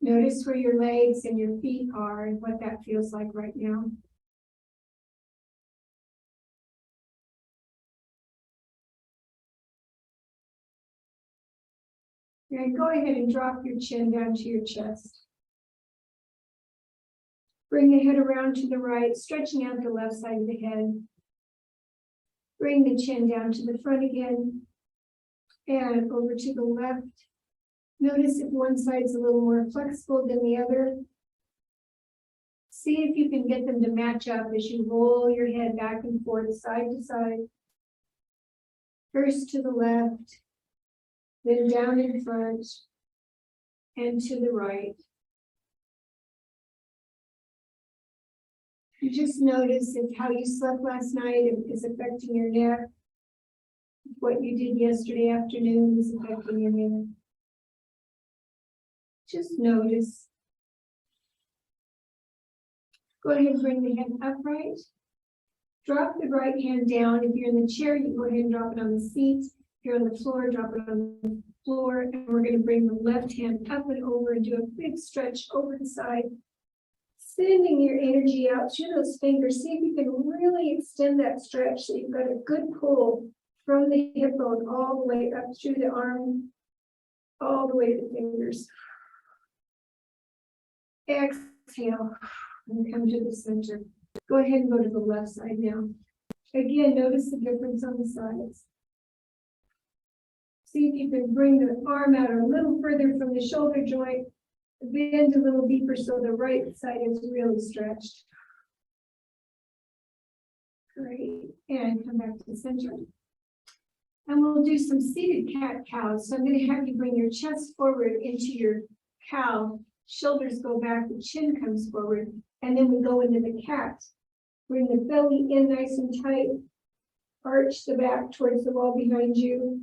Notice where your legs and your feet are and what that feels like right now. And go ahead and drop your chin down to your chest. Bring the head around to the right, stretching out the left side of the head. Bring the chin down to the front again and over to the left. Notice if one side is a little more flexible than the other. See if you can get them to match up as you roll your head back and forth, side to side. First to the left, then down in front, and to the right. You just notice if how you slept last night is affecting your neck. What you did yesterday afternoon is affecting your neck. Just notice. Go ahead and bring the head upright. Drop the right hand down. If you're in the chair, you go ahead and drop it on the seat. If you're on the floor, drop it on the floor. And we're going to bring the left hand up and over and do a big stretch over the side. Sending your energy out through those fingers. See if you can really extend that stretch so you've got a good pull from the hip bone all the way up through the arm, all the way to the fingers. Exhale and come to the center. Go ahead and go to the left side now. Again, notice the difference on the sides. See if you can bring the arm out a little further from the shoulder joint. Bend a little deeper so the right side is really stretched. Great. And come back to the center. And we'll do some seated cat-cows. So I'm going to have you bring your chest forward into your cow. Shoulders go back, the chin comes forward. And then we go into the cat. Bring the belly in nice and tight. Arch the back towards the wall behind you.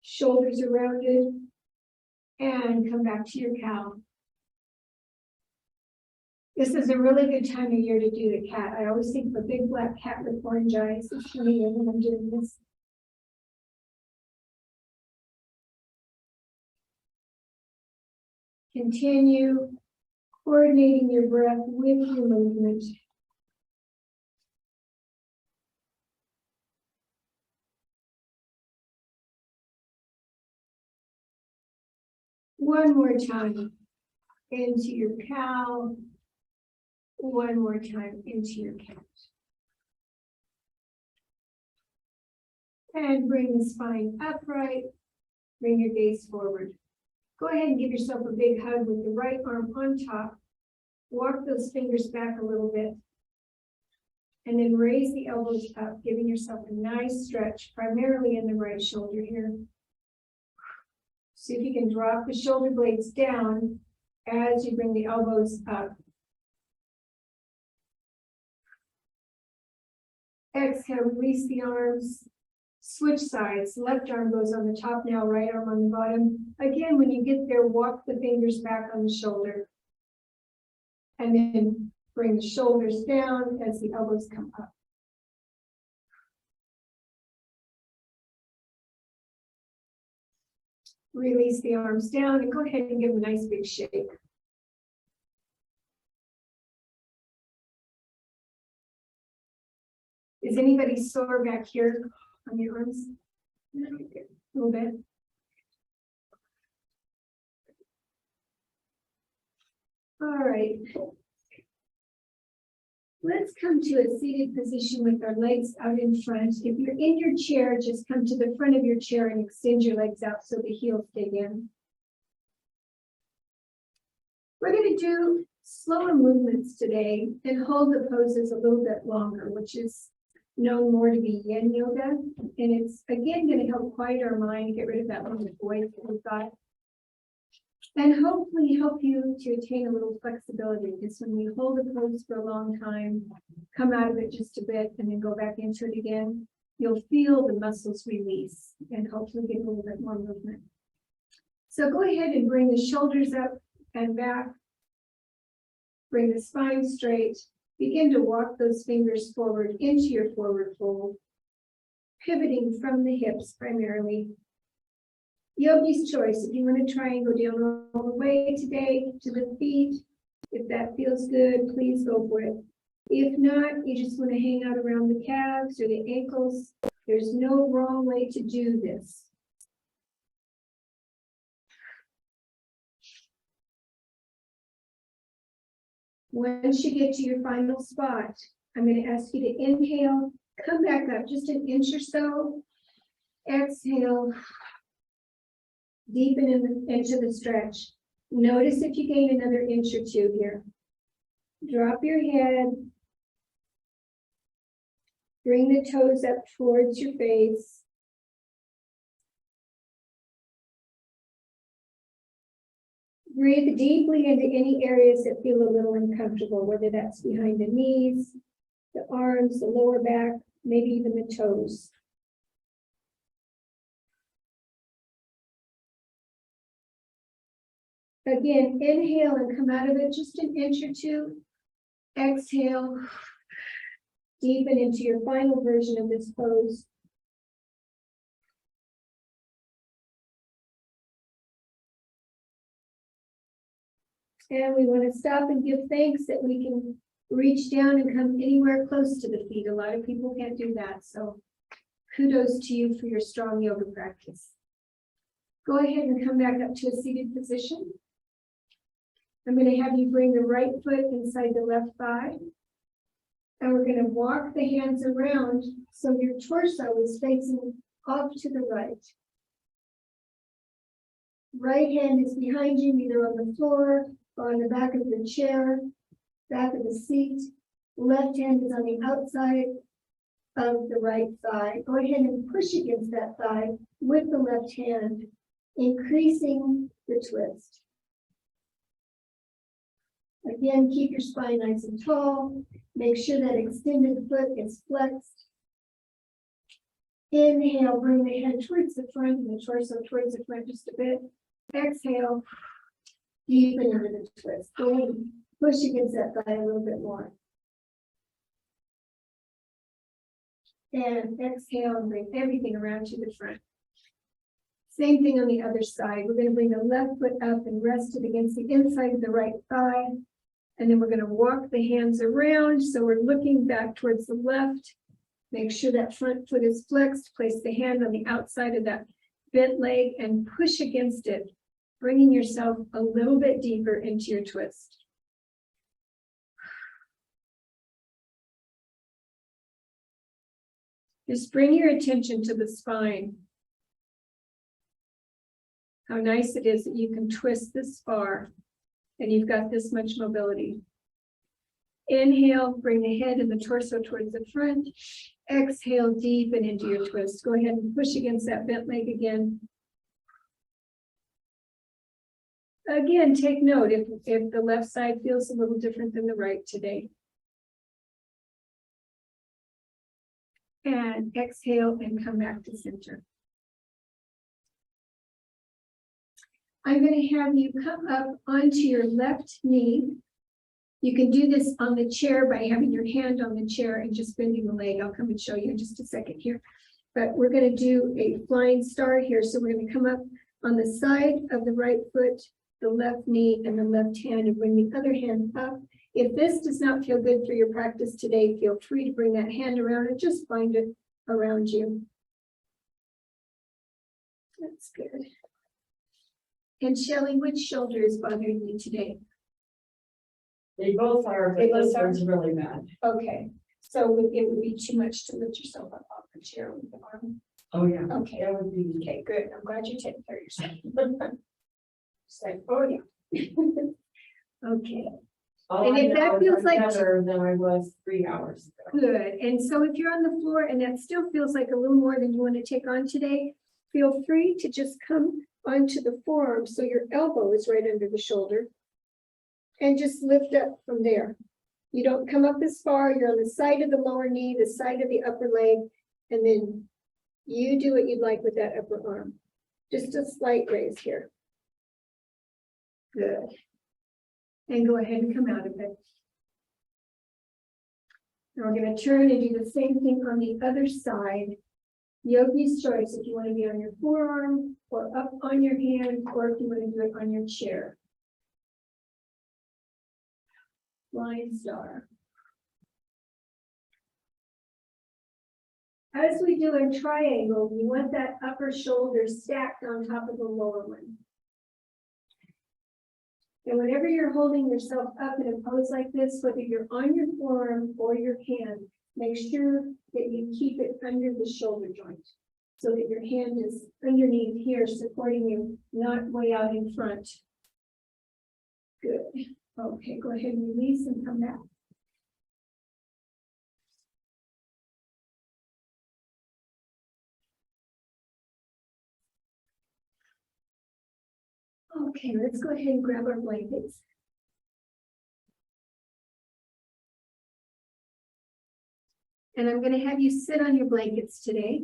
Shoulders are rounded. And come back to your cow. This is a really good time of year to do the cat. I always think of a big black cat with orange eyes. It's me when I'm doing this. Continue coordinating your breath with your movement. One more time into your cow. One more time into your cat. And bring the spine upright. Bring your gaze forward. Go ahead and give yourself a big hug with the right arm on top. Walk those fingers back a little bit. And then raise the elbows up, giving yourself a nice stretch, primarily in the right shoulder here. See if you can drop the shoulder blades down as you bring the elbows up. Exhale, release the arms. Switch sides. Left arm goes on the top now, right arm on the bottom. Again, when you get there, walk the fingers back on the shoulder. And then bring the shoulders down as the elbows come up. Release the arms down and go ahead and give them a nice big shake. Is anybody sore back here on the arms? A little bit. All right. Let's come to a seated position with our legs out in front. If you're in your chair, just come to the front of your chair and extend your legs out so the heels dig in. We're going to do slower movements today and hold the poses a little bit longer, which is known more to be yin yoga. And it's, again, going to help quiet our mind, get rid of that little voice that we've got. And hopefully help you to attain a little flexibility, because when we hold a pose for a long time, come out of it just a bit and then go back into it again, you'll feel the muscles release and hopefully get a little bit more movement. So go ahead and bring the shoulders up and back. Bring the spine straight. Begin to walk those fingers forward into your forward fold, pivoting from the hips primarily. Yogi's choice. If you want to try and go down all the way today to the feet, if that feels good, please go for it. If not, you just want to hang out around the calves or the ankles. There's no wrong way to do this. Once you get to your final spot, I'm going to ask you to inhale, come back up just an inch or so. Exhale, deepen into the stretch. Notice if you gain another inch or two here. Drop your head. Bring the toes up towards your face. Breathe deeply into any areas that feel a little uncomfortable, whether that's behind the knees, the arms, the lower back, maybe even the toes. Again, inhale and come out of it just an inch or two. Exhale, deepen into your final version of this pose. And we want to stop and give thanks that we can reach down and come anywhere close to the feet. A lot of people can't do that. So kudos to you for your strong yoga practice. Go ahead and come back up to a seated position. I'm going to have you bring the right foot inside the left thigh. And we're going to walk the hands around so your torso is facing off to the right. Right hand is behind you, either on the floor or on the back of your chair, back of the seat. Left hand is on the outside of the right thigh. Go ahead and push against that thigh with the left hand, increasing the twist. Again, keep your spine nice and tall. Make sure that extended foot is flexed. Inhale, bring the head towards the front and the torso towards the front just a bit. Exhale, deepen into the twist. Go ahead and push against that thigh a little bit more. And exhale and bring everything around to the front. Same thing on the other side. We're going to bring the left foot up and rest it against the inside of the right thigh. And then we're going to walk the hands around. So we're looking back towards the left. Make sure that front foot is flexed. Place the hand on the outside of that bent leg and push against it, bringing yourself a little bit deeper into your twist. Just bring your attention to the spine. How nice it is that you can twist this far and you've got this much mobility. Inhale, bring the head and the torso towards the front. Exhale, deepen into your twist. Go ahead and push against that bent leg again. Again, take note if the left side feels a little different than the right today. And exhale and come back to center. I'm going to have you come up onto your left knee. You can do this on the chair by having your hand on the chair and just bending the leg. I'll come and show you in just a second here. But we're going to do a flying star here. So we're going to come up on the side of the right foot, the left knee, and the left hand, and bring the other hand up. If this does not feel good for your practice today, feel free to bring that hand around and just find it around you. That's good. And Shelley, which shoulder is bothering you today? They both are, but this one's really bad. Okay, so it would be too much to lift yourself up off the chair with the arm. Oh, yeah. Okay, That would be. okay, good. I'm glad you're taking care of yourself. Just like, oh yeah. Okay, All And I if that know is feels I'm like- better than I was 3 hours ago. good. And so if you're on the floor and that still feels like a little more than you want to take on today, feel free to just come onto the forearm so your elbow is right under the shoulder. And just lift up from there. You don't come up this far, you're on the side of the lower knee, the side of the upper leg, and then you do what you'd like with that upper arm. Just a slight raise here. Good. And go ahead and come out of it. And we're going to turn and do the same thing on the other side. Yogi's choice, if you want to be on your forearm or up on your hand or if you want to do it on your chair. Flying star. As we do a triangle, you want that upper shoulder stacked on top of the lower one. And whenever you're holding yourself up in a pose like this, whether you're on your forearm or your hand, make sure that you keep it under the shoulder joint so that your hand is underneath here supporting you, not way out in front. Good. Okay, go ahead and release and come back. Okay, let's go ahead and grab our blankets. And I'm going to have you sit on your blankets today.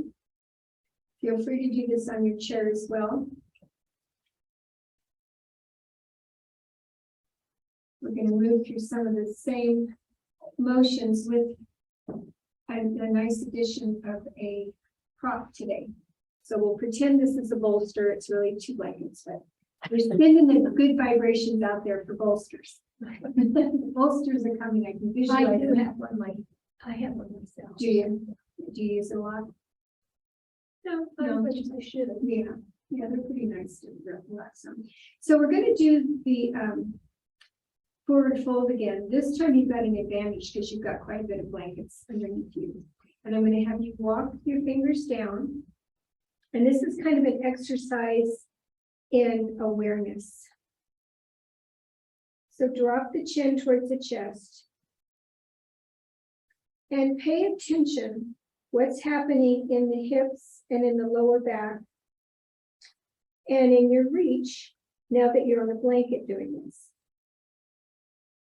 Feel free to do this on your chair as well. We're going to move through some of the same motions with a nice addition of a prop today. So we'll pretend this is a bolster. It's really two blankets, but we're sending the good vibrations out there for bolsters. Bolsters are coming. I can visualize. I do have one, I have one myself. Do you? Do you use a lot? No, No. I just I should have. Yeah, yeah, they're pretty nice to relax on. So we're going to do the forward fold again. This time you've got an advantage because you've got quite a bit of blankets underneath you. And I'm going to have you walk your fingers down. And this is kind of an exercise in awareness. So drop the chin towards the chest. And pay attention what's happening in the hips and in the lower back and in your reach now that you're on a blanket doing this.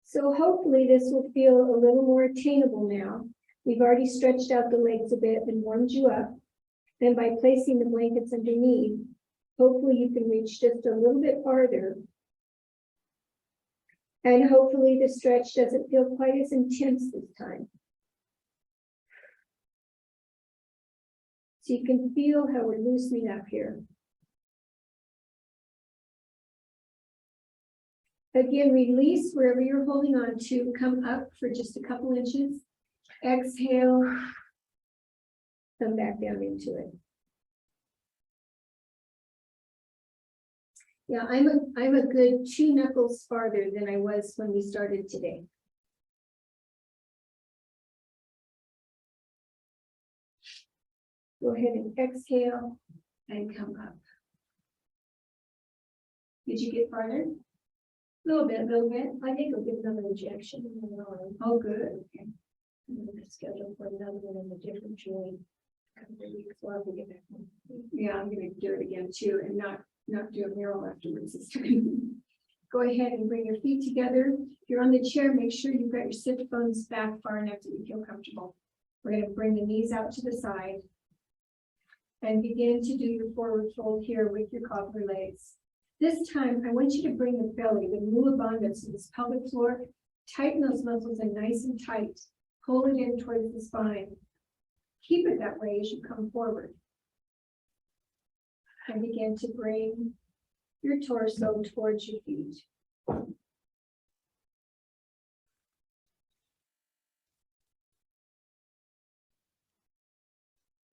So hopefully this will feel a little more attainable now. We've already stretched out the legs a bit and warmed you up. And by placing the blankets underneath, hopefully you can reach just a little bit farther. And hopefully the stretch doesn't feel quite as intense this time. So you can feel how we're loosening up here. Again, release wherever you're holding on to, come up for just a couple inches. Exhale, come back down into it. Yeah, I'm a good 2 knuckles farther than I was when we started today. Go ahead and exhale and come up. Did you get farther? A little bit. I think I'll give another injection. Oh, good. Okay. I'm scheduled for another one in a different joint. So I'll get back. Yeah, I'm gonna do it again too, and not do a mural afterwards this time. Go ahead and bring your feet together. If you're on the chair, make sure you've got your sit bones back far enough that you feel comfortable. We're gonna bring the knees out to the side and begin to do your forward fold here with your cobbler legs. This time, I want you to bring the belly, the mula bandha, to this pelvic floor. Tighten those muscles in nice and tight. Pull it in towards the spine. Keep it that way as you come forward. And begin to bring your torso towards your feet.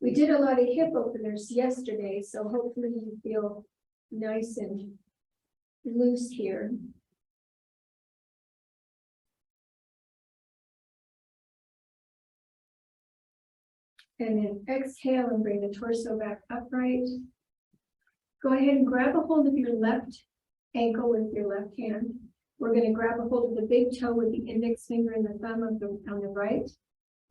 We did a lot of hip openers yesterday, so hopefully you feel nice and loose here. And then exhale and bring the torso back upright. Go ahead and grab a hold of your left ankle with your left hand. We're going to grab a hold of the big toe with the index finger and the thumb on the right.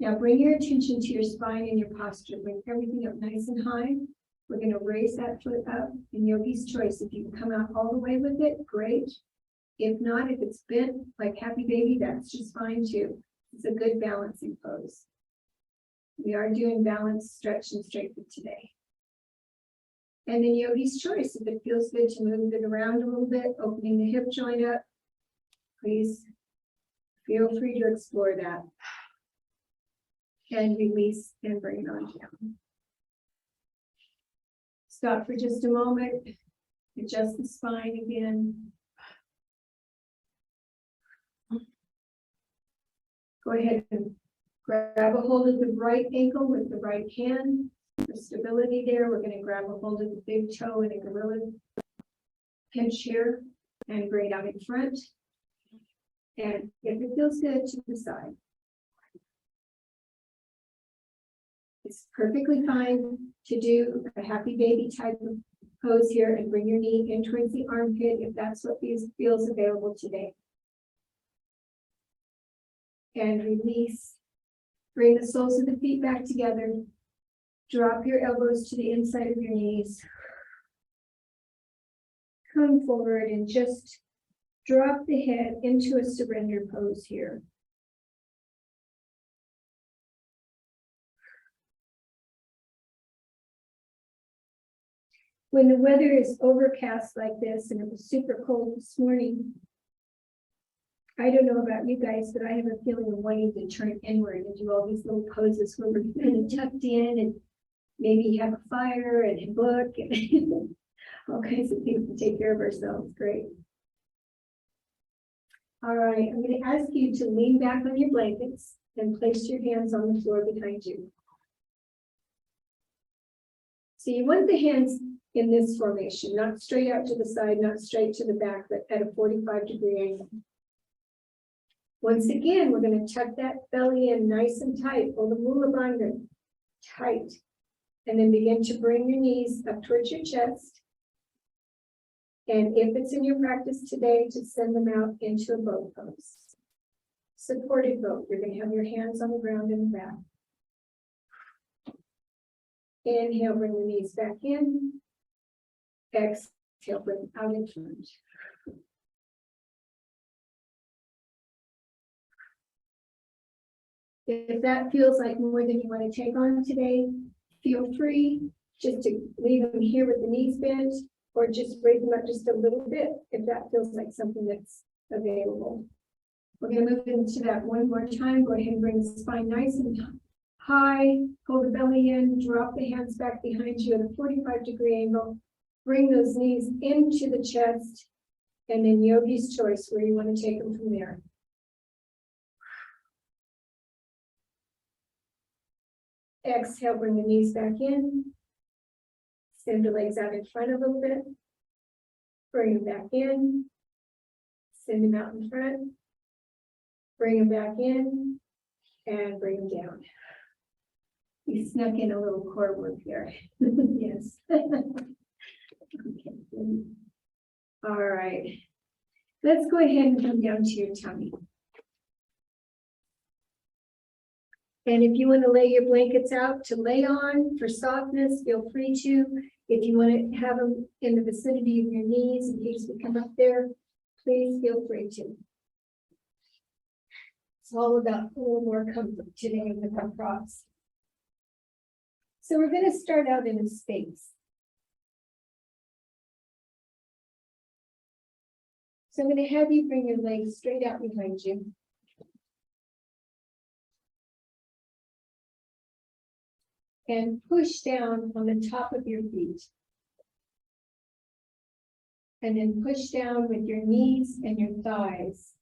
Now bring your attention to your spine and your posture. Bring everything up nice and high. We're going to raise that foot up in yogi's choice. If you can come out all the way with it, great. If not, if it's bent like happy baby, that's just fine too. It's a good balancing pose. We are doing balance, stretch, and strengthen today. And then yogi's choice. If it feels good to move it around a little bit, opening the hip joint up, please feel free to explore that. And release and bring it on down. Stop for just a moment Adjust the spine again. Go ahead and grab a hold of the right ankle with the right hand. For stability there, we're going to grab a hold of the big toe in a gorilla pinch here and bring it out in front. And if it feels good, to the side. It's perfectly fine to do a happy baby type of pose here and bring your knee in towards the armpit if that's what feels available today. And release. Bring the soles of the feet back together. Drop your elbows to the inside of your knees. Come forward and just drop the head into a surrender pose here. When the weather is overcast like this, and it was super cold this morning, I don't know about you guys, but I have a feeling of wanting to turn inward and do all these little poses where we're kind of tucked in and maybe have a fire and a book and all kinds of things to take care of ourselves. Great. All right, I'm going to ask you to lean back on your blankets and place your hands on the floor behind you. So you want the hands in this formation, not straight out to the side, not straight to the back, but at a 45-degree angle. Once again, we're going to tuck that belly in nice and tight, pull the Mula Bandha tight, and then begin to bring your knees up towards your chest. And if it's in your practice today, to send them out into a boat pose. Supported boat. You're going to have your hands on the ground in the back. Inhale, bring the knees back in. Exhale, bring out in front. If that feels like more than you want to take on today, feel free just to leave them here with the knees bent, or just raise them up just a little bit if that feels like something that's available. We're going to move into that one more time. Go ahead and bring the spine nice and high, pull the belly in, drop the hands back behind you at a 45-degree angle. Bring those knees into the chest, and then yogi's choice where you want to take them from there. Exhale, bring the knees back in. Send the legs out in front a little bit. Bring them back in. Send them out in front. Bring them back in. And bring them down. You snuck in a little core work here. Yes. Okay. All right. Let's go ahead and come down to your tummy. And if you want to lay your blankets out to lay on for softness, feel free to. If you want to have them in the vicinity of your knees in case we come up there, please feel free to. It's all about a little more comfort today with our props. So we're going to start out in a space. So I'm going to have you bring your legs straight out behind you. And push down on the top of your feet. And then push down with your knees and your thighs.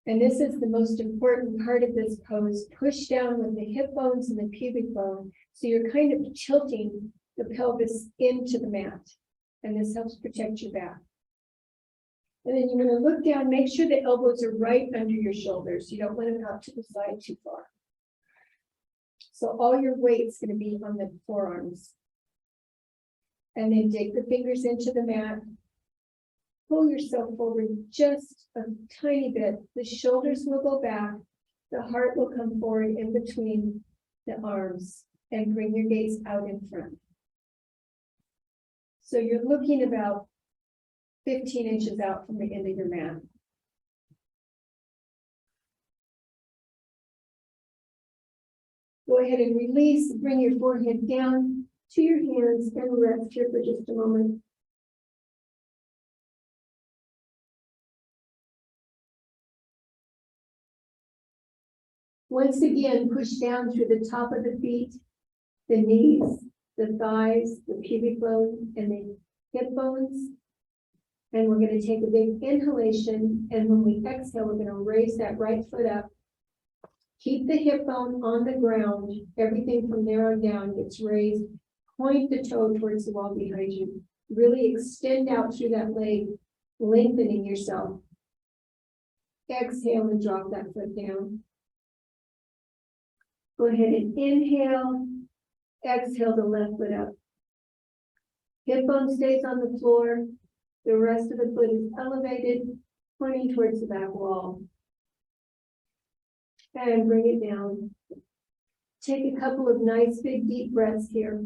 And this is the most important part of this pose. Push down with the hip bones and the pubic bone. So you're kind of tilting the pelvis into the mat. And this helps protect your back. And then you're going to look down, make sure the elbows are right under your shoulders. You don't want them out to the side too far. So all your weight's going to be on the forearms. And then dig the fingers into the mat. Pull yourself forward just a tiny bit. The shoulders will go back. The heart will come forward in between the arms. And bring your gaze out in front. So you're looking about 15 inches out from the end of your mat. Go ahead and release, bring your forehead down to your hands and rest here for just a moment. Once again, push down through the top of the feet, the knees, the thighs, the pubic bone, and the hip bone. bones. And we're gonna take a big inhalation, and when we exhale, we're gonna raise that right foot up. Keep the hip bone on the ground. Everything from there on down gets raised. Point the toe towards the wall behind you. Really extend out through that leg, lengthening yourself. Exhale and drop that foot down. Go ahead and inhale. Exhale the left foot up. Hip bone stays on the floor. The rest of the foot is elevated, pointing towards the back wall. And bring it down. Take a couple of nice big deep breaths here.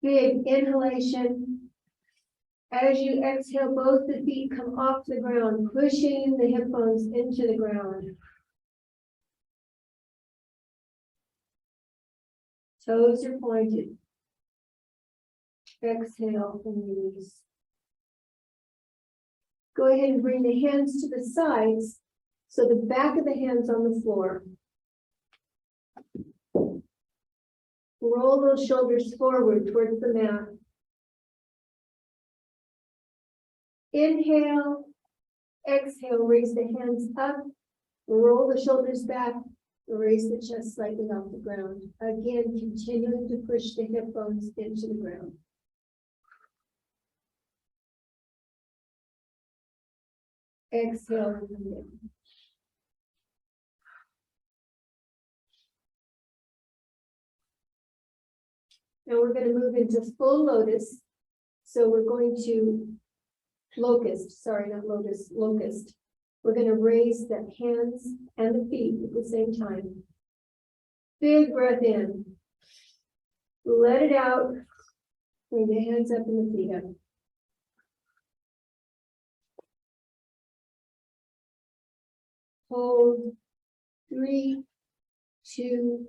Big inhalation. As you exhale, both the feet come off the ground, pushing the hip bones into the ground. Toes are pointed. Exhale and release. Go ahead and bring the hands to the sides, so the back of the hands on the floor. Roll those shoulders forward towards the mat. Inhale, exhale, raise the hands up, roll the shoulders back, raise the chest slightly off the ground. Again, continuing to push the hip bones into the ground. Exhale and come down. Now we're going to move into full lotus. So we're going to locust. We're going to raise the hands and the feet at the same time. Big breath in. Let it out. Bring the hands up and the feet up. Hold. 3, 2,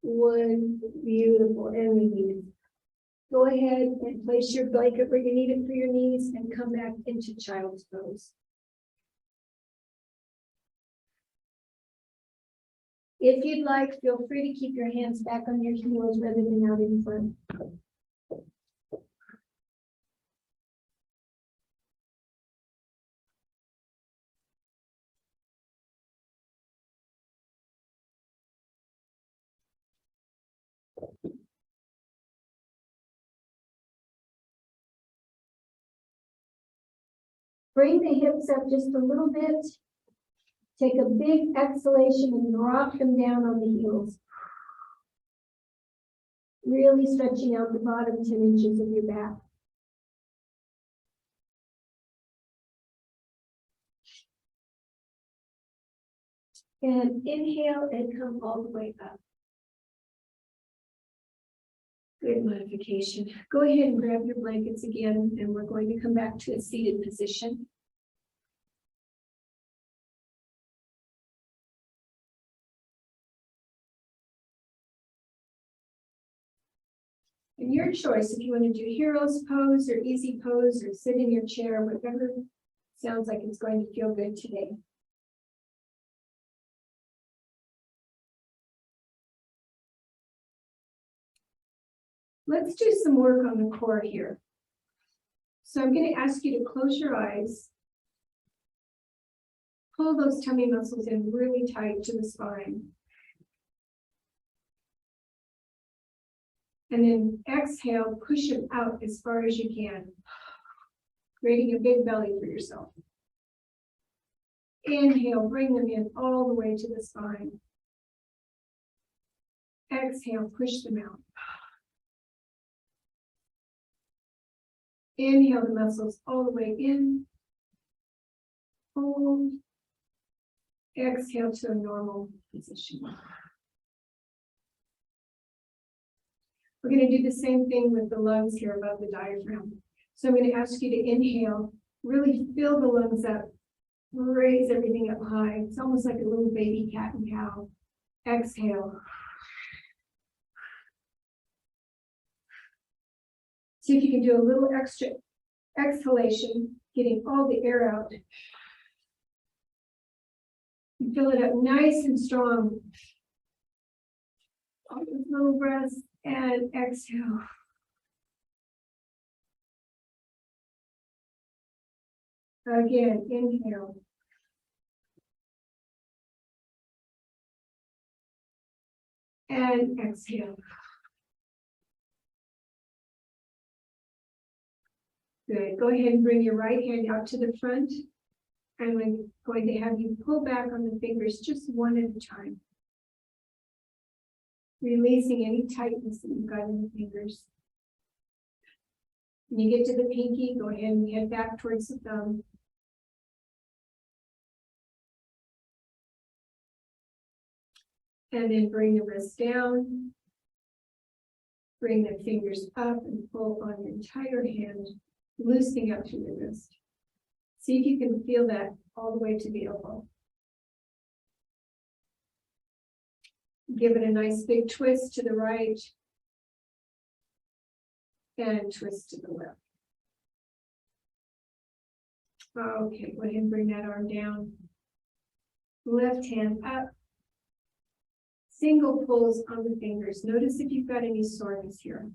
1. Beautiful. And release. Go ahead and place your blanket where you need it for your knees and come back into child's pose. If you'd like, feel free to keep your hands back on your heels rather than out in front. Bring the hips up just a little bit. Take a big exhalation and drop them down on the heels. Really stretching out the bottom 10 inches of your back. And inhale and come all the way up. Good modification. Go ahead and grab your blankets again, and we're going to come back to a seated position. And your choice, if you want to do hero's pose or easy pose or sit in your chair, whatever sounds like it's going to feel good today. Let's do some work on the core here. So I'm going to ask you to close your eyes. Pull those tummy muscles in really tight to the spine. And then exhale, push them out as far as you can, creating a big belly for yourself. Inhale, bring them in all the way to the spine. Exhale, push them out. Inhale the muscles all the way in. Hold. Exhale to a normal position. We're going to do the same thing with the lungs here above the diaphragm. So I'm going to ask you to inhale, really fill the lungs up, raise everything up high. It's almost like a little baby cat and cow. Exhale. See if you can do a little extra exhalation, getting all the air out. Fill it up nice and strong. All those little breaths and exhale. Again, inhale. And exhale. Good. Go ahead and bring your right hand out to the front. I'm going to have you pull back on the fingers just one at a time. Releasing any tightness that you've got in the fingers. When you get to the pinky, go ahead and head back towards the thumb. And then bring the wrist down. Bring the fingers up and pull on your entire hand, loosening up through the wrist. See if you can feel that all the way to the elbow. Give it a nice big twist to the right and twist to the left. Okay, go ahead and bring that arm down. Left hand up. Single pulls on the fingers. Notice if you've got any soreness here.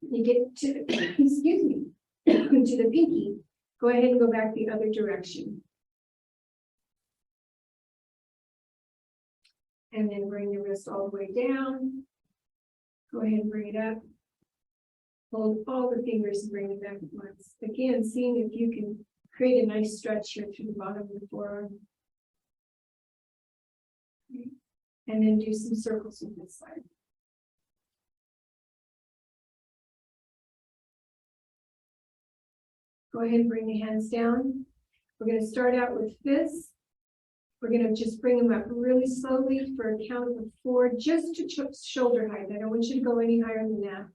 You get to, excuse me, to the pinky. Go ahead and go back the other direction. And then bring the wrist all the way down. Go ahead and bring it up. Hold all the fingers and bring it back at once. Again, seeing if you can create a nice stretch here through the bottom of the forearm. And then do some circles on this side. Go ahead and bring the hands down. We're going to start out with fists. We're going to just bring them up really slowly for a count of 4, just to shoulder height. I don't want you to go any higher than that.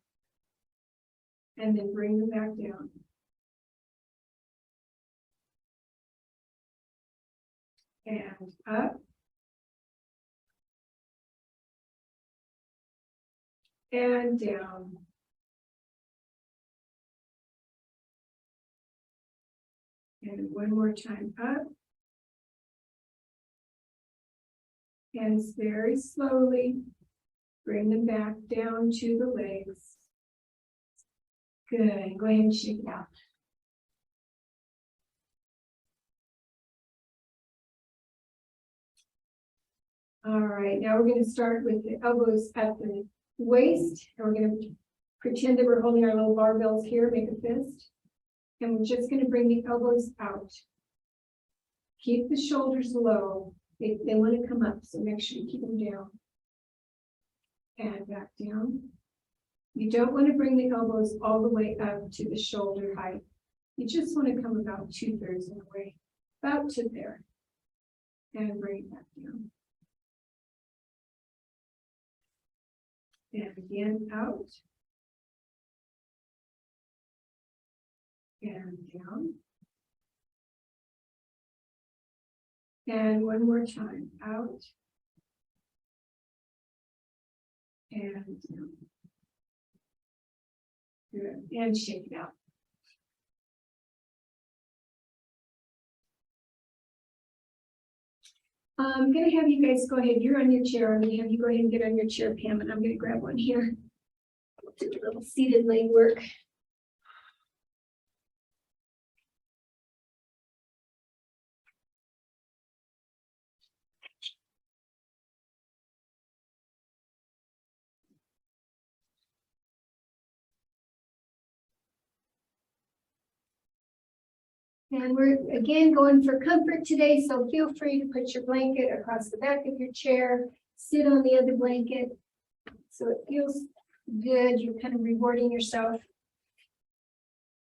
And then bring them back down. And up. And down. And one more time up. And very slowly bring them back down to the legs. Good. Go ahead and shake it out. All right, now we're going to start with the elbows at the waist. And we're going to pretend that we're holding our little barbells here, make a fist. And we're just going to bring the elbows out. Keep the shoulders low. They want to come up, so make sure you keep them down. And back down. You don't want to bring the elbows all the way up to the shoulder height. You just want to come about 2/3 of the way, about to there. And bring it back down. And again, out. And down. And one more time, out. And down. Good. And shake it out. I'm going to have you guys go ahead. You're on your chair. I'm going to have you go ahead and get on your chair, Pam, and I'm going to grab one here. Do a little seated leg work. And we're again going for comfort today, so feel free to put your blanket across the back of your chair, sit on the other blanket, so it feels good. You're kind of rewarding yourself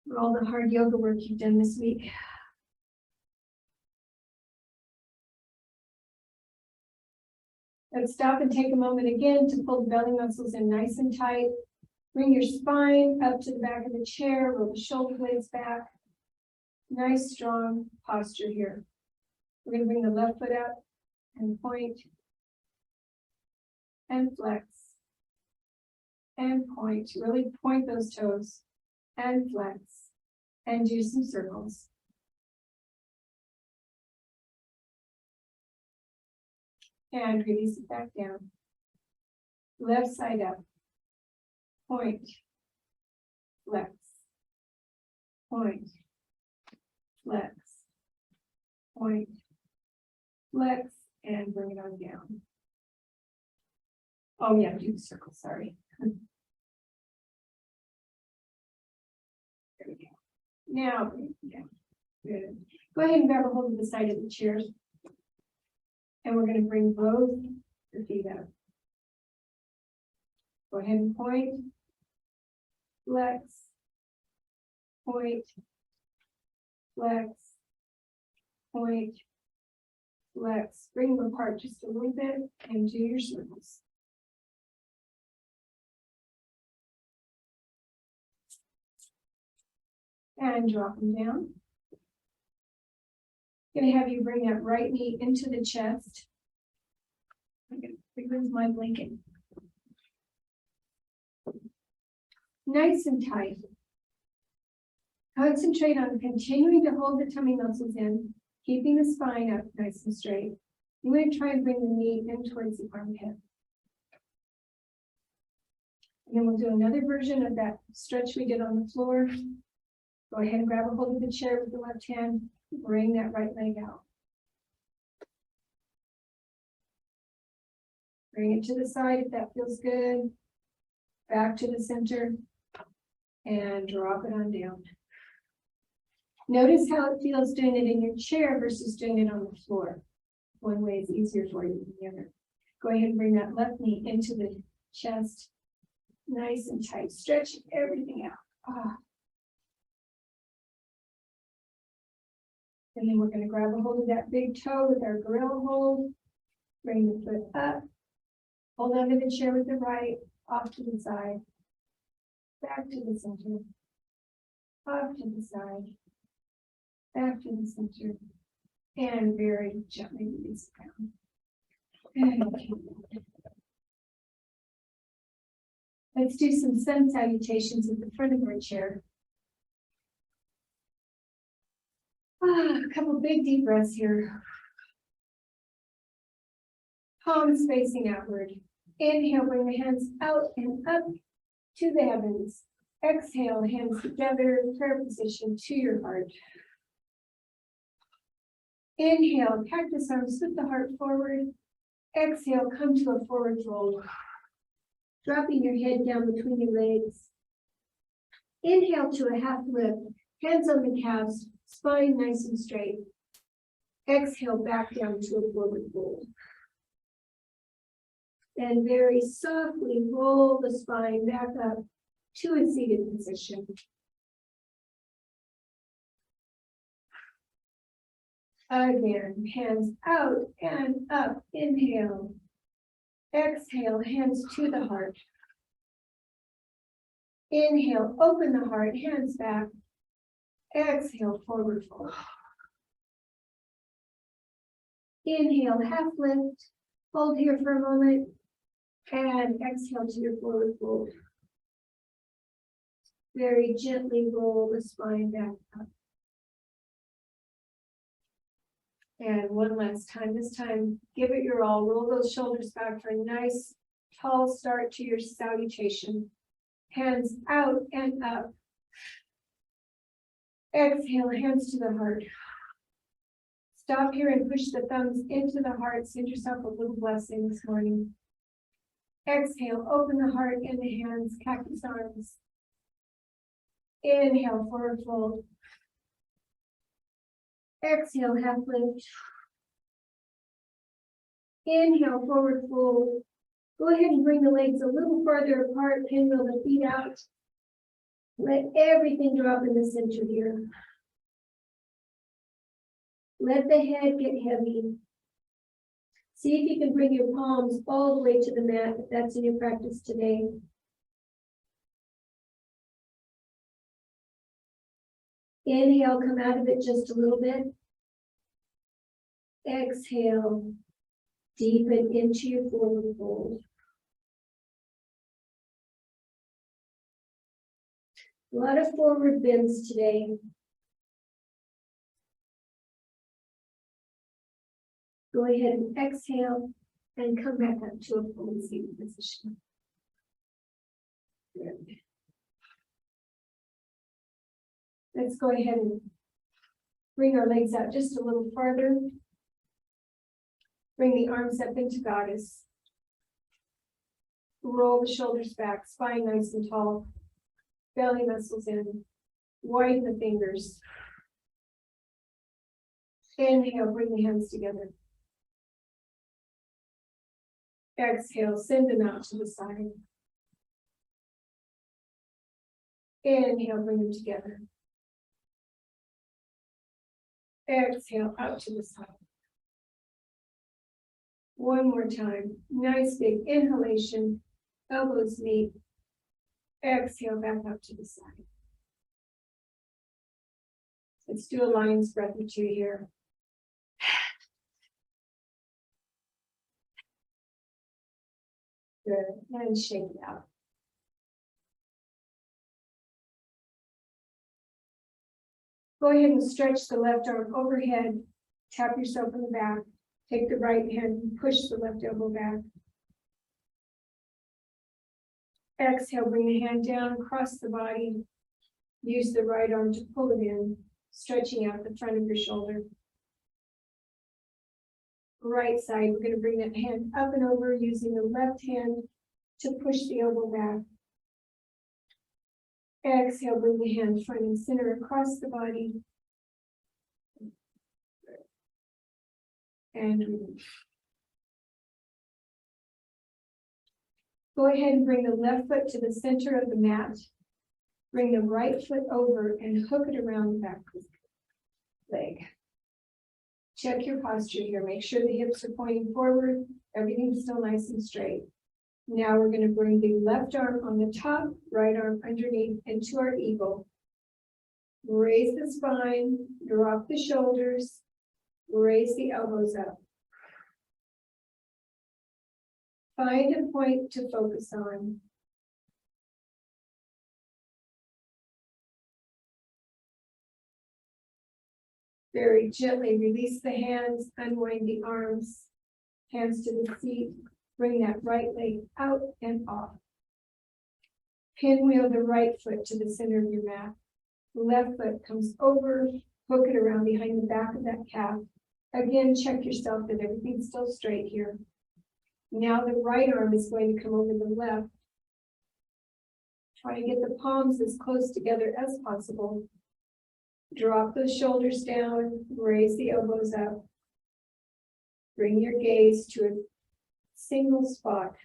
for all the hard yoga work you've done this week. Let's stop and take a moment again to pull the belly muscles in nice and tight. Bring your spine up to the back of the chair, roll the shoulder blades back. Nice, strong posture here. We're going to bring the left foot up and point and flex and point. Really point those toes and flex and do some circles. And release it back down. Left side up. Point. Flex. Point. Flex. Point. Flex. And bring it on down. Oh yeah, do the circle, sorry. There we go. Now, yeah, good. Go ahead and grab a hold of the side of the chairs. And we're going to bring both your feet up. Go ahead and point. Flex. Point. Flex. Point. Flex. Bring them apart just a little bit and do your circles. And drop them down. Gonna have you bring that right knee into the chest. I'm gonna remove my blanket. Nice and tight. Concentrate on continuing to hold the tummy muscles in, keeping the spine up nice and straight. You want to try and bring the knee in towards the armpit. And then we'll do another version of that stretch we did on the floor. Go ahead and grab a hold of the chair with the left hand. Bring that right leg out. Bring it to the side if that feels good. Back to the center. And drop it on down. Notice how it feels doing it in your chair versus doing it on the floor. One way is easier for you than the other. Go ahead and bring that left knee into the chest. Nice and tight. Stretch everything out. Ah. And then we're going to grab a hold of that big toe with our gorilla hold. Bring the foot up. Hold onto the chair with the right. Off to the side. Back to the center. Off to the side. Back to the center. And very gently release it down. Let's do some sun salutations at the front of our chair. A couple big deep breaths here. Palms facing outward. Inhale, bring the hands out and up to the heavens. Exhale, hands together, prayer position to your heart. Inhale, cactus arms, flip the heart forward. Exhale, come to a forward fold. Dropping your head down between your legs. Inhale to a half lift, hands on the calves, spine nice and straight. Exhale back down to a forward fold. And very softly roll the spine back up to a seated position. Again, hands out and up. Inhale. Exhale, hands to the heart. Inhale, open the heart, hands back. Exhale, forward fold. Inhale, half lift. Hold here for a moment. And exhale to your forward fold. Very gently roll the spine back up. And one last time, this time, give it your all. Roll those shoulders back for a nice, tall start to your salutation. Hands out and up. Exhale, hands to the heart. Stop here and push the thumbs into the heart. Send yourself a little blessing this morning. Exhale, open the heart and the hands, cactus arms. Inhale, forward fold. Exhale, half lift. Inhale, forward fold. Go ahead and bring the legs a little farther apart, pinwheel the feet out. Let everything drop in the center here. Let the head get heavy. See if you can bring your palms all the way to the mat if that's in your practice today. Inhale, come out of it just a little bit. Exhale, deepen into your forward fold. A lot of forward bends today. Go ahead and exhale, And come back up to a fully seated position. Good. Let's go ahead and bring our legs out just a little farther. Bring the arms up into goddess. Roll the shoulders back, spine nice and tall. Belly muscles in. Widen the fingers. Inhale, bring the hands together. Exhale, send them out to the side. Inhale, bring them together. Exhale, out to the side. One more time. Nice big inhalation. Elbows meet. Exhale, back up to the side. Let's do a lion's breath or two here. Good. And shake it out. Go ahead and stretch the left arm overhead. Tap yourself in the back. Take the right hand and push the left elbow back. Exhale, bring the hand down across the body. Use the right arm to pull it in, stretching out the front of your shoulder. Right side, we're going to bring that hand up and over using the left hand to push the elbow back. Exhale, bring the hand front and center across the body. And release. Go ahead and bring the left foot to the center of the mat. Bring the right foot over and hook it around the back leg. Check your posture here. Make sure the hips are pointing forward. Everything's still nice and straight. Now we're going to bring the left arm on the top, right arm underneath into our eagle. Raise the spine, drop the shoulders, raise the elbows up. Find a point to focus on. Very gently release the hands, unwind the arms, hands to the seat. Bring that right leg out and off. Pinwheel the right foot to the center of your mat. The left foot comes over, hook it around behind the back of that calf. Again, check yourself that everything's still straight here. Now the right arm is going to come over the left. Try to get the palms as close together as possible. Drop those shoulders down, raise the elbows up. Bring your gaze to a single spot.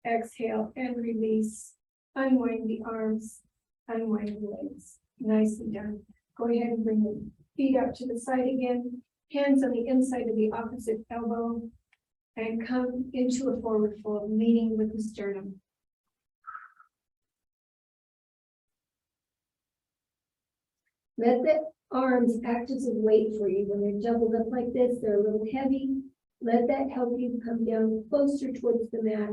Exhale and release. Unwind the arms, unwind the legs. Nicely done. Go ahead and bring the feet out to the side again. Hands on the inside of the opposite elbow. And come into a forward fold, leaning with the sternum. Let the arms act as a weight for you. When they're doubled up like this, they're a little heavy. Let that help you come down closer towards the mat,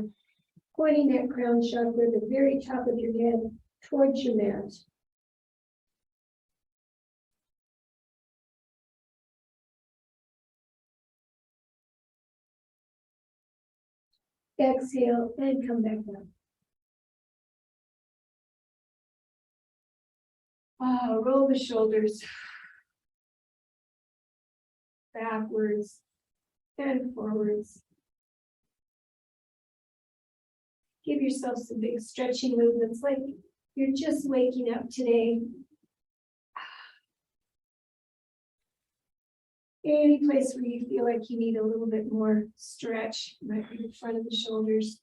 pointing that crown chakra, the very top of your head, towards your mat. Exhale and come back up. Roll the shoulders backwards and forwards. Give yourself some big stretching movements like you're just waking up today. Any place where you feel like you need a little bit more stretch, might be the front of the shoulders.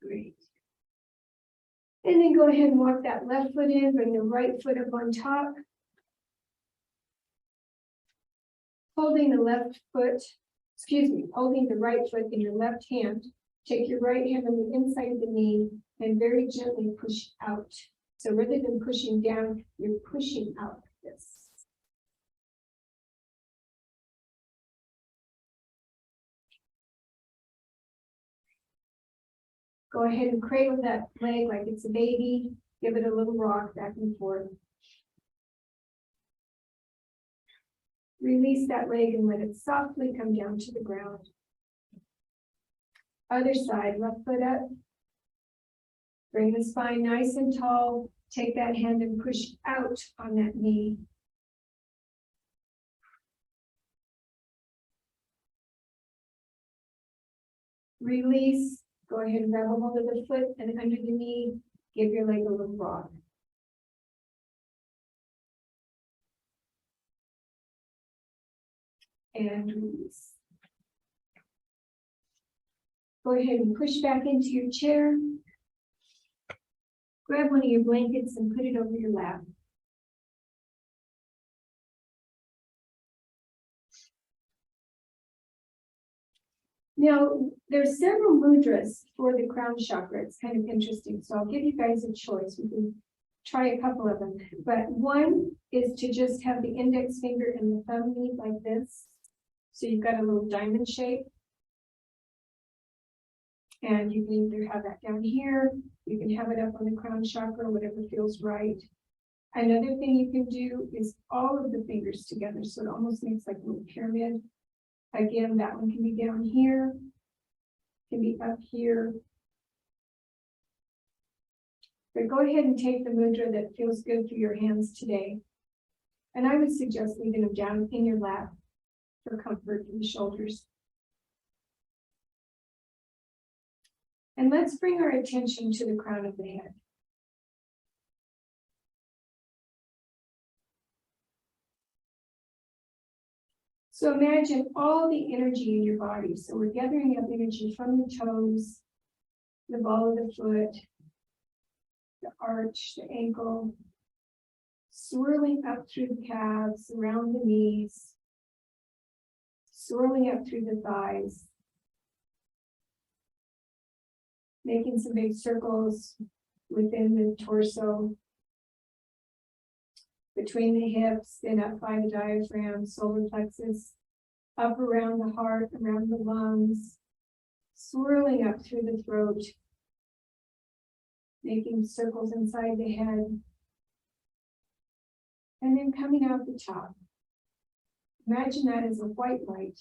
Great. And then go ahead and walk that left foot in, bring the right foot up on top. Holding the holding the right foot in your left hand. Take your right hand on the inside of the knee and very gently push out. So rather than pushing down, you're pushing out like this. Go ahead and cradle that leg like it's a baby. Give it a little rock back and forth. Release that leg and let it softly come down to the ground. Other side, left foot up. Bring the spine nice and tall. Take that hand and push out on that knee. Release. Go ahead and grab a hold of the foot and under the knee. Give your leg a little rock. And release. Go ahead and push back into your chair. Grab one of your blankets and put it over your lap. Now, there's several mudras for the crown chakra. It's kind of interesting. So I'll give you guys a choice. We can try a couple of them. But one is to just have the index finger and the thumb meet like this. So you've got a little diamond shape. And you can either have that down here, you can have it up on the crown chakra, whatever feels right. Another thing you can do is all of the fingers together, so it almost makes like a little pyramid. Again, that one can be down here, can be up here. But go ahead and take the mudra that feels good for your hands today. And I would suggest leaving them down in your lap for comfort in the shoulders. And let's bring our attention to the crown of the head. So imagine all the energy in your body. So we're gathering up energy from the toes, the ball of the foot, the arch, the ankle, swirling up through the calves, around the knees, swirling up through the thighs, making some big circles within the torso, between the hips, then up by the diaphragm, solar plexus, up around the heart, around the lungs, swirling up through the throat, making circles inside the head, and then coming out the top. Imagine that as a white light,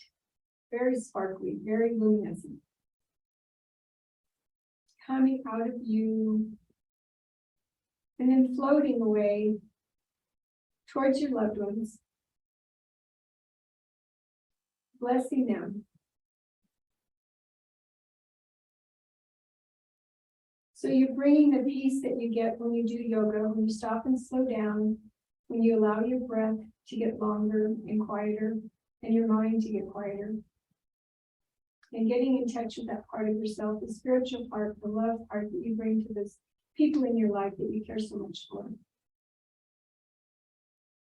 very sparkly, very luminescent. Coming out of you, and then floating away towards your loved ones, blessing them. So you're bringing the peace that you get when you do yoga, when you stop and slow down, when you allow your breath to get longer and quieter, and your mind to get quieter. And getting in touch with that part of yourself, the spiritual part, the love part that you bring to those people in your life that you care so much for.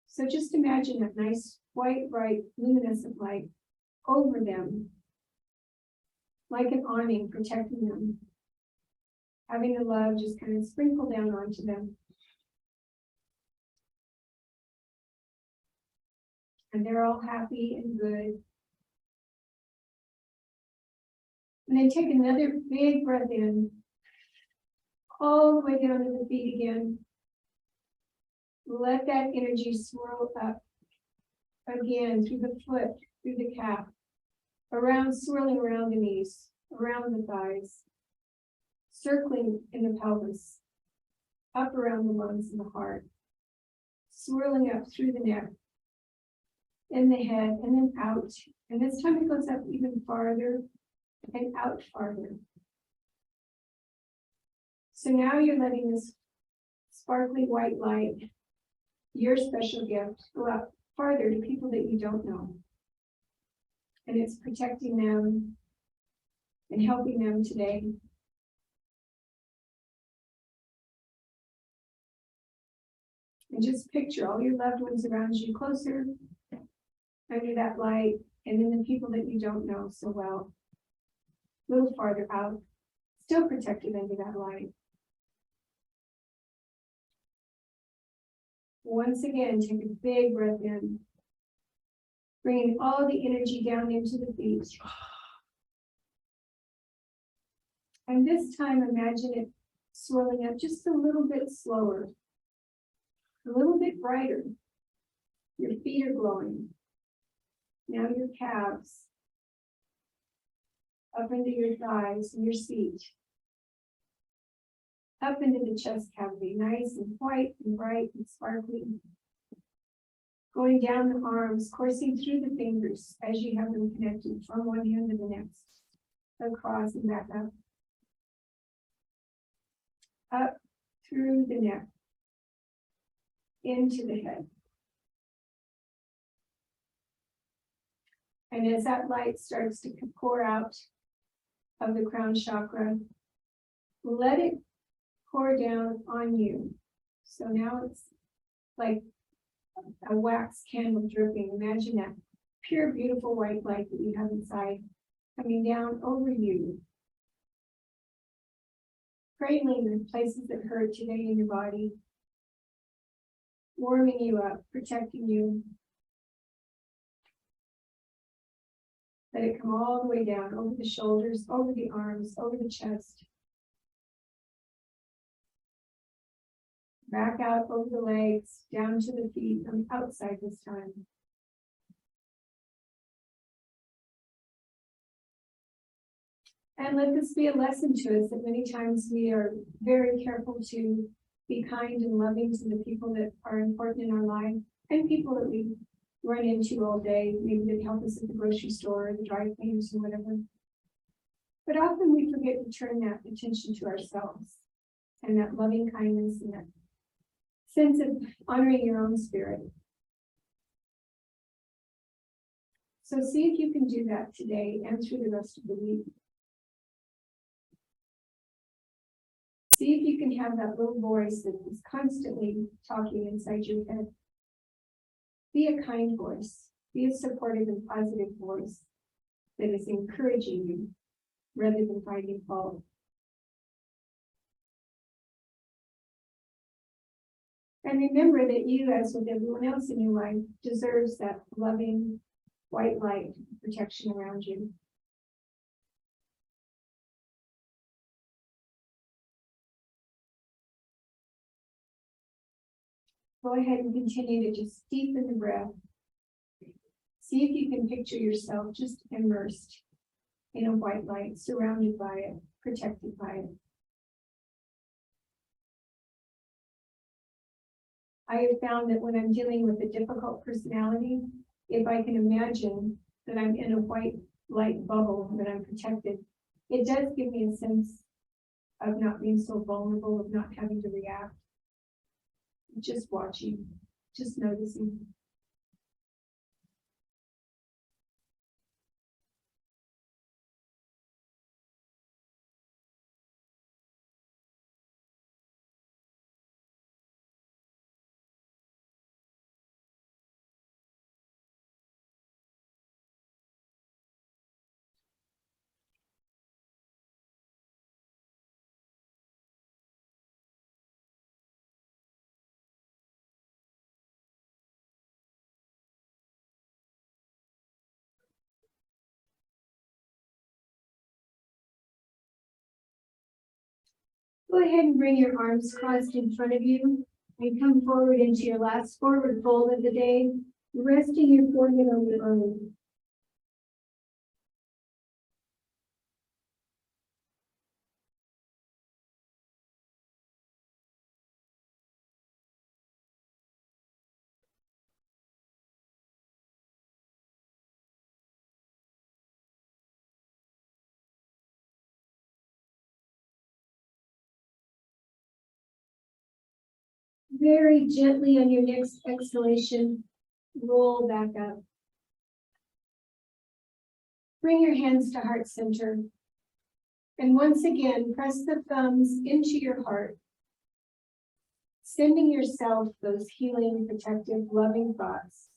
So just imagine that nice, white, bright, luminescent light over them, like an awning protecting them, having the love just kind of sprinkle down onto them. And they're all happy and good. And then take another big breath in, all the way down to the feet again. Let that energy swirl up again through the foot, through the calf, around, swirling around the knees, around the thighs, circling in the pelvis, up around the lungs and the heart, swirling up through the neck, in the head, and then out. And this time it goes up even farther and out farther. So now you're letting this sparkly white light, your special gift, go out farther to people that you don't know. And it's protecting them and helping them today. And just picture all your loved ones around you closer under that light, and then the people that you don't know so well, a little farther out, still protected under that light. Once again, take a big breath in, bringing all the energy down into the feet. And this time, imagine it swelling up just a little bit slower, a little bit brighter. Your feet are glowing. Now your calves, up into your thighs and your seat, up into the chest cavity, nice and white and bright and sparkling. Going down the arms, coursing through the fingers as you have them connected from one hand to the next, across and back up. Up through the neck, into the head. And as that light starts to pour out of the crown chakra, let it pour down on you. So now it's like a wax candle dripping. Imagine that pure, beautiful white light that you have inside coming down over you, cradling the places that hurt today in your body, warming you up, protecting you. Let it come all the way down over the shoulders, over the arms, over the chest. Back out over the legs, down to the feet, on the outside this time. And let this be a lesson to us that many times we are very careful to be kind and loving to the people that are important in our life and people that we run into all day, maybe that help us at the grocery store, or the dry cleaners or whatever. But often we forget to turn that attention to ourselves and that loving kindness and that sense of honoring your own spirit. So see if you can do that today and through the rest of the week. See if you can have that little voice that is constantly talking inside your head. Be a kind voice. Be a supportive and positive voice that is encouraging you rather than finding fault. And remember that you, as with everyone else in your life, deserves that loving white light protection around you. Go ahead and continue to just deepen the breath. See if you can picture yourself just immersed in a white light, surrounded by it, protected by it. I have found that when I'm dealing with a difficult personality, if I can imagine that I'm in a white light bubble, that I'm protected, it does give me a sense of not being so vulnerable, of not having to react. Just watching, just noticing. Go ahead and bring your arms crossed in front of you and come forward into your last forward fold of the day, resting your forehead on your own. Very gently on your next exhalation, roll back up. Bring your hands to heart center. And once again, press the thumbs into your heart, sending yourself those healing, protective, loving thoughts.